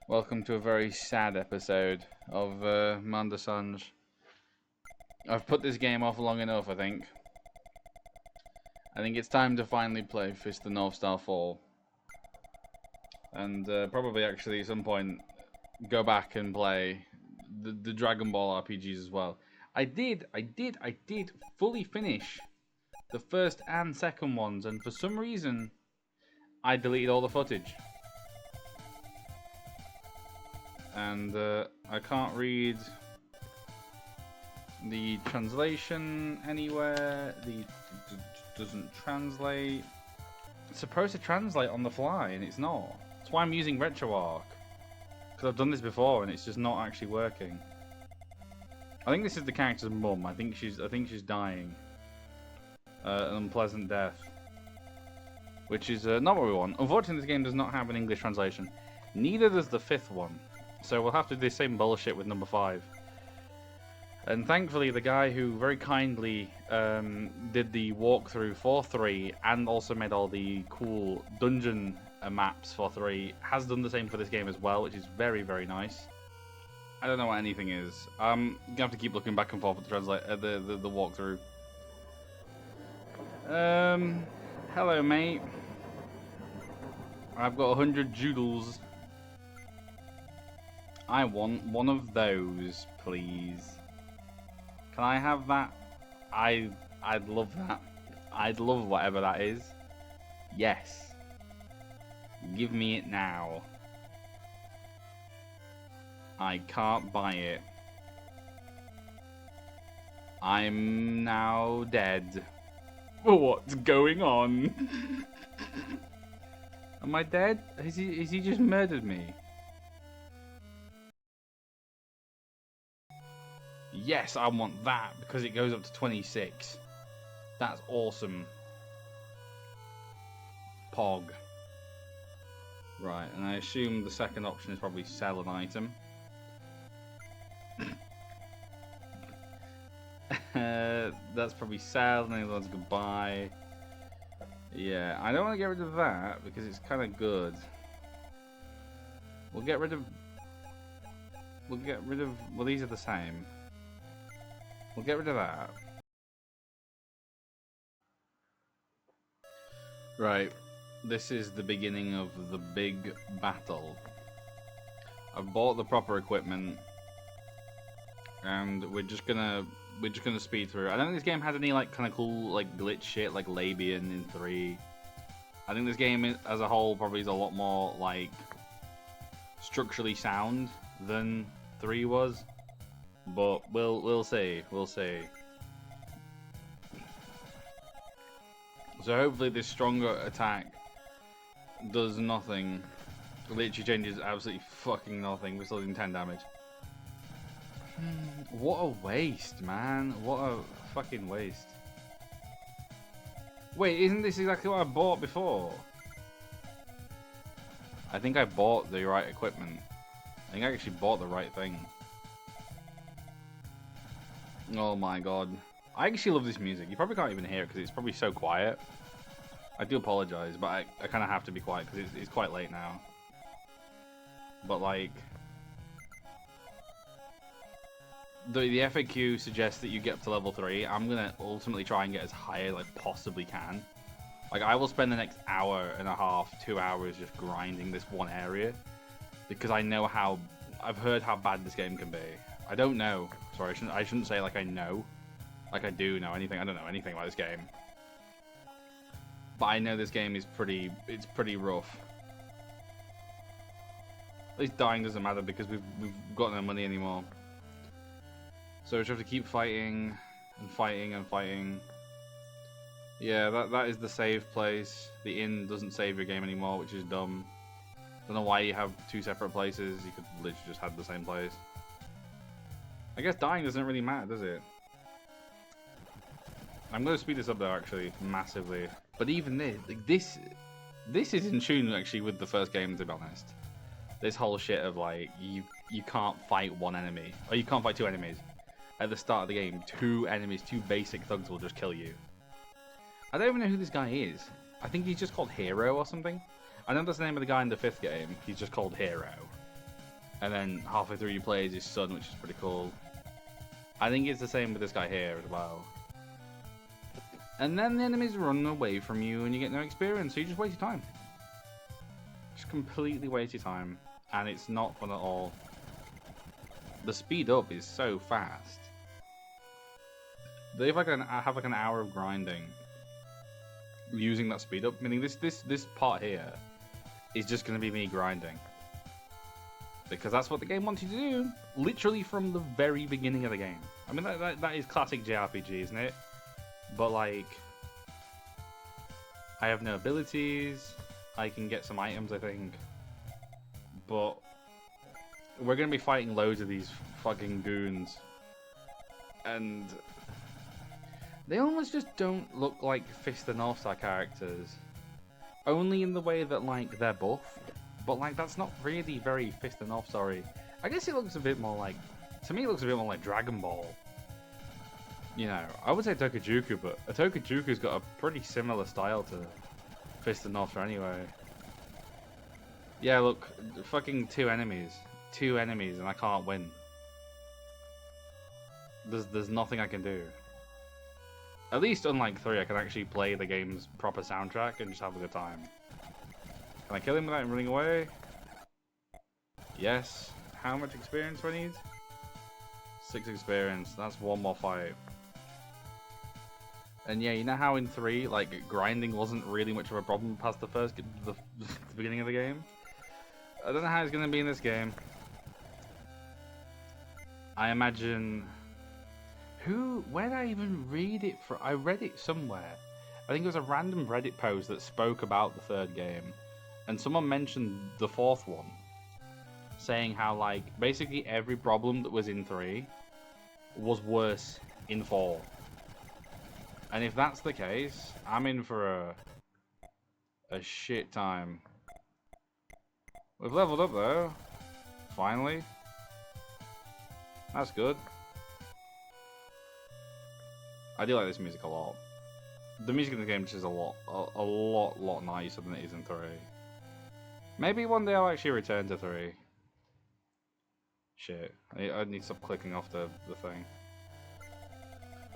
Welcome to a very sad episode of Mandasanj. I've put this game off long enough, I think. I think it's time to finally play Fist of the North Star 4. And probably actually at some point go back and play the Dragon Ball RPGs as well. I did fully finish the first and second ones, and for some reason I deleted all the footage. And I can't read the translation anywhere. The doesn't translate. It's supposed to translate on the fly, and it's not. That's why I'm using RetroArch, because I've done this before, and it's just not actually working. I think this is the character's mum. I think she's dying. An unpleasant death, which is not what we want. Unfortunately, this game does not have an English translation. Neither does the fifth one. So we'll have to do the same bullshit with number 5. And thankfully, the guy who very kindly did the walkthrough for 3 and also made all the cool dungeon maps for 3 has done the same for this game as well, which is very, very nice. I don't know what anything is. I'm gonna have to keep looking back and forth at the translate the walkthrough. Hello, mate. I've got 100 joodles. I want one of those, please. Can I have that? I'd love that. I'd love whatever that is. Yes. Give me it now. I can't buy it. I'm now dead. What's going on? Am I dead? Has he just murdered me? Yes, I want that because it goes up to 26. That's awesome. Pog. Right, and I assume the second option is probably sell an item. That's probably sell, and then let's go buy. Yeah, I don't want to get rid of that because it's kind of good. We'll get rid of. Well, these are the same. We'll get rid of that. Right, this is the beginning of the big battle. I've bought the proper equipment, and we're just gonna speed through. I don't think this game has any like kind of cool like glitch shit like Labian in 3. I think this game as a whole probably is a lot more like structurally sound than 3 was. But we'll see. So hopefully this stronger attack does nothing. Literally changes absolutely fucking nothing. We're still doing 10 damage. What a waste, man. What a fucking waste. Wait, isn't this exactly what I bought before? I think I bought the right equipment. I think I actually bought the right thing. Oh my god. I actually love this music. You probably can't even hear it because it's probably so quiet. I do apologize, but I kind of have to be quiet because it's quite late now. But like... The FAQ suggests that you get up to level 3. I'm going to ultimately try and get as high as I possibly can. Like, I will spend the next hour and a half, 2 hours just grinding this one area. Because I know how... I've heard how bad this game can be. I don't know. Sorry, I shouldn't say like I know. Like I do know anything. I don't know anything about this game. But I know this game is pretty rough. At least dying doesn't matter because we've got no money anymore. So we just have to keep fighting and fighting and fighting. Yeah, that is the save place. The inn doesn't save your game anymore, which is dumb. Don't know why you have 2 separate places. You could literally just have the same place. I guess dying doesn't really matter, does it? I'm going to speed this up though, actually, massively. But even this, like this is in tune actually with the first game, to be honest. This whole shit of like you can't fight one enemy, or you can't fight 2 enemies at the start of the game. 2 enemies, 2 basic thugs will just kill you. I don't even know who this guy is. I think he's just called Hero or something. I know that's the name of the guy in the 5th game. He's just called Hero. and then halfway through you play as his son, which is pretty cool. I think it's the same with this guy here as well. And then the enemies run away from you and you get no experience, so you just waste your time. Just completely waste your time, and it's not fun at all. The speed up is so fast. They have like an hour of grinding using that speed up, meaning this part here is just going to be me grinding. Because that's what the game wants you to do, literally from the very beginning of the game. I mean, that is classic JRPG, isn't it? But, like, I have no abilities. I can get some items, I think. But we're going to be fighting loads of these fucking goons. And they almost just don't look like Fist and North Star characters. Only in the way that, like, they're buff. But, like, that's not really very Fist and North Star-y. I guess it looks a bit more like... To me, it looks a bit more like Dragon Ball. You know, I would say Tokajuku, but a Tokajuku's got a pretty similar style to Fist and North Star anyway. Yeah, look, fucking two enemies, and I can't win. There's nothing I can do. At least, unlike 3, I can actually play the game's proper soundtrack and just have a good time. Can I kill him without him running away? Yes. How much experience do I need? 6 experience. That's one more fight. And yeah, you know how in 3, like, grinding wasn't really much of a problem past the beginning of the game? I don't know how it's going to be in this game. I imagine... Where did I even read it from? I read it somewhere. I think it was a random Reddit post that spoke about the 3rd game. And someone mentioned the 4th one. Saying how, like, basically every problem that was in 3 was worse in 4. And if that's the case, I'm in for a shit time. We've leveled up though. Finally. That's good. I do like this music a lot. The music in the game is a lot nicer than it is in 3. Maybe one day I'll actually return to 3. Shit. I need to stop clicking off the thing.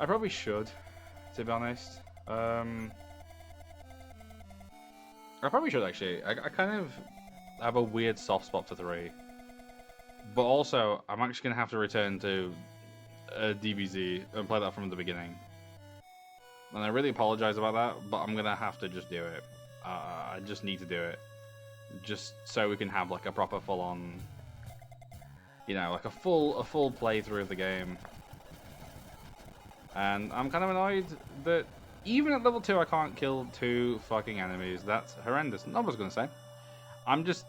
I probably should, to be honest. I probably should actually. I kind of have a weird soft spot for 3. But also, I'm actually going to have to return to DBZ and play that from the beginning. And I really apologize about that, but I'm going to have to just do it. I just need to do it. Just so we can have like a proper full-on, you know, like a full playthrough of the game. And I'm kind of annoyed that even at level 2 I can't kill 2 fucking enemies. That's horrendous. No one's gonna say. I'm just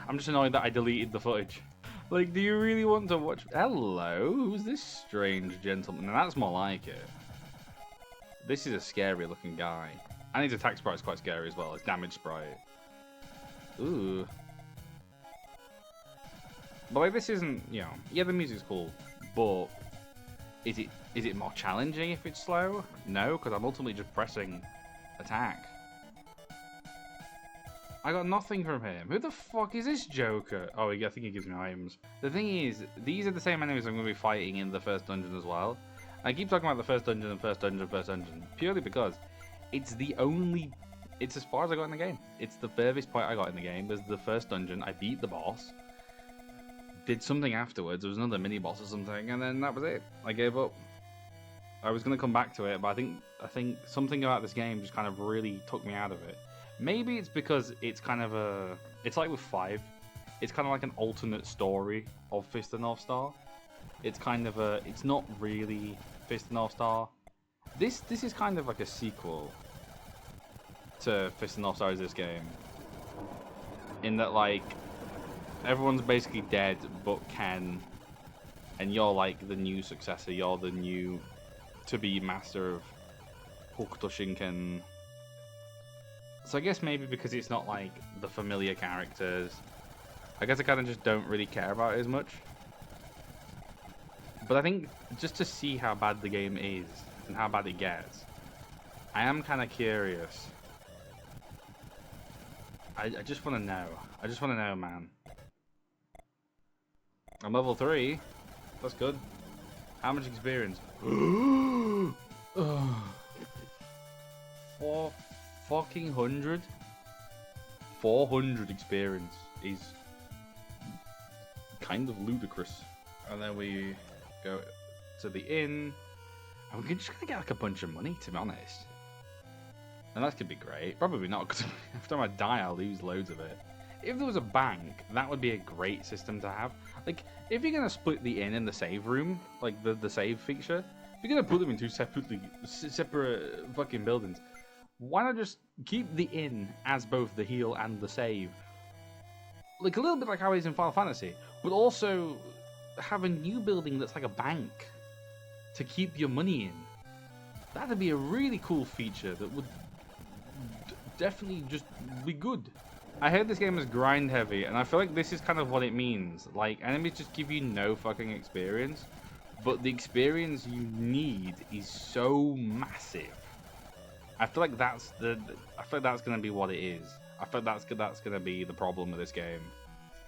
annoyed that I deleted the footage. Like, do you really want to watch? Hello, who's this strange gentleman? And that's more like it. This is a scary looking guy. And his attack sprite's quite scary as well. His damage sprite. Ooh. But like, this isn't, you know, yeah, the music's cool, but is it more challenging if it's slow? No, because I'm ultimately just pressing attack. I got nothing from him. Who the fuck is this Joker? Oh, I think he gives me items. The thing is, these are the same enemies I'm going to be fighting in the first dungeon as well. I keep talking about the first dungeon and first dungeon, purely because it's as far as I got in the game. It's the furthest point I got in the game. There's the first dungeon. I beat the boss. Did something afterwards. There was another mini boss or something, and then that was it. I gave up. I was gonna come back to it, but I think something about this game just kind of really took me out of it. Maybe it's because it's kind of it's like with 5. It's kind of like an alternate story of Fist of North Star. It's kind of it's not really Fist of North Star. This is kind of like a sequel to Fist of North Star is this game. In that, like, everyone's basically dead but Ken, and you're like the new successor. You're the new to-be master of Hokuto Shinken. So I guess maybe because it's not like the familiar characters, I guess I kind of just don't really care about it as much. But I think just to see how bad the game is and how bad it gets, I am kind of curious. I just want to know. I just want to know, man. I'm level 3. That's good. How much experience? 4 fucking hundred? 400 experience is kind of ludicrous. And then we go to the inn. And we're just gonna get like a bunch of money, to be honest. And that could be great. Probably not, because every time I die, I'll lose loads of it. If there was a bank, that would be a great system to have. Like, if you're gonna split the inn and the save room, like the save feature, if you're gonna put them in two separate fucking buildings, why not just keep the inn as both the heal and the save? Like a little bit like how it is in Final Fantasy, but also have a new building that's like a bank to keep your money in. That'd be a really cool feature that would definitely just be good. I heard this game is grind heavy, and I feel like this is kind of what it means. Like, enemies just give you no fucking experience, but the experience you need is so massive. I feel like that's gonna be what it is. I feel like that's gonna be the problem with this game.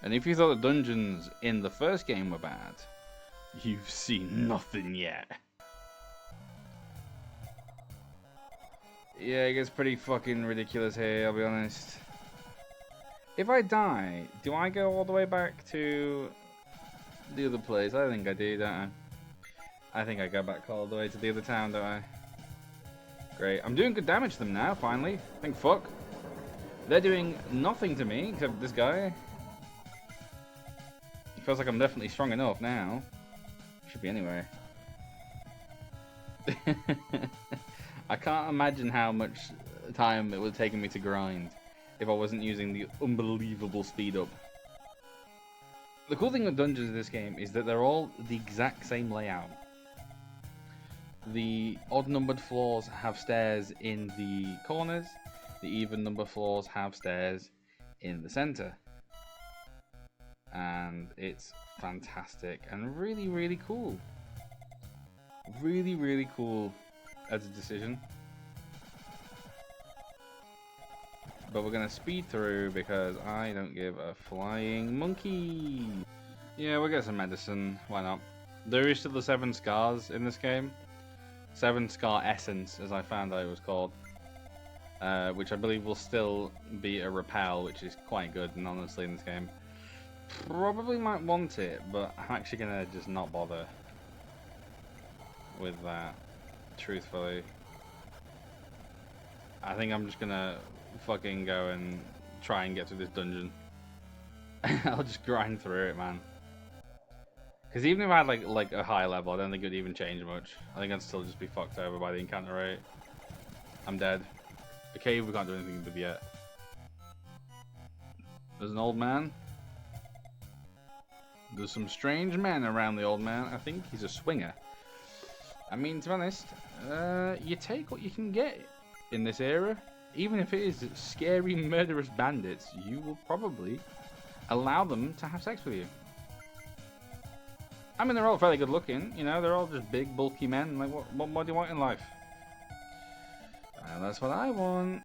And if you thought the dungeons in the first game were bad, you've seen nothing yet. Yeah, it gets pretty fucking ridiculous here, I'll be honest. If I die, do I go all the way back to the other place? I think I do, don't I? I think I go back all the way to the other town, don't I? Great. I'm doing good damage to them now, finally. Thank fuck. They're doing nothing to me, except this guy. It feels like I'm definitely strong enough now. Should be anyway. I can't imagine how much time it would have taken me to grind if I wasn't using the unbelievable speed up. The cool thing with dungeons in this game is that they're all the exact same layout. The odd numbered floors have stairs in the corners, the even number floors have stairs in the center. And it's fantastic and really, really cool. Really, really cool as a decision. But we're gonna speed through because I don't give a flying monkey. Yeah, we'll get some medicine. Why not? There is still the 7 scars in this game. 7 scar essence, as I found out it was called. Which I believe will still be a repel, which is quite good, and honestly in this game. Probably might want it, but I'm actually gonna just not bother with that, truthfully. I think I'm just gonna fucking go and try and get through this dungeon. I'll just grind through it, man. Because even if I had like a high level, I don't think it would even change much. I think I'd still just be fucked over by the encounter rate. I'm dead. The cave we can't do anything with yet. There's an old man. There's some strange men around the old man. I think he's a swinger. I mean, to be honest, you take what you can get in this era. Even if it is scary, murderous bandits, you will probably allow them to have sex with you. I mean, they're all fairly good looking, you know, they're all just big, bulky men. Like, what more do you want in life? And that's what I want.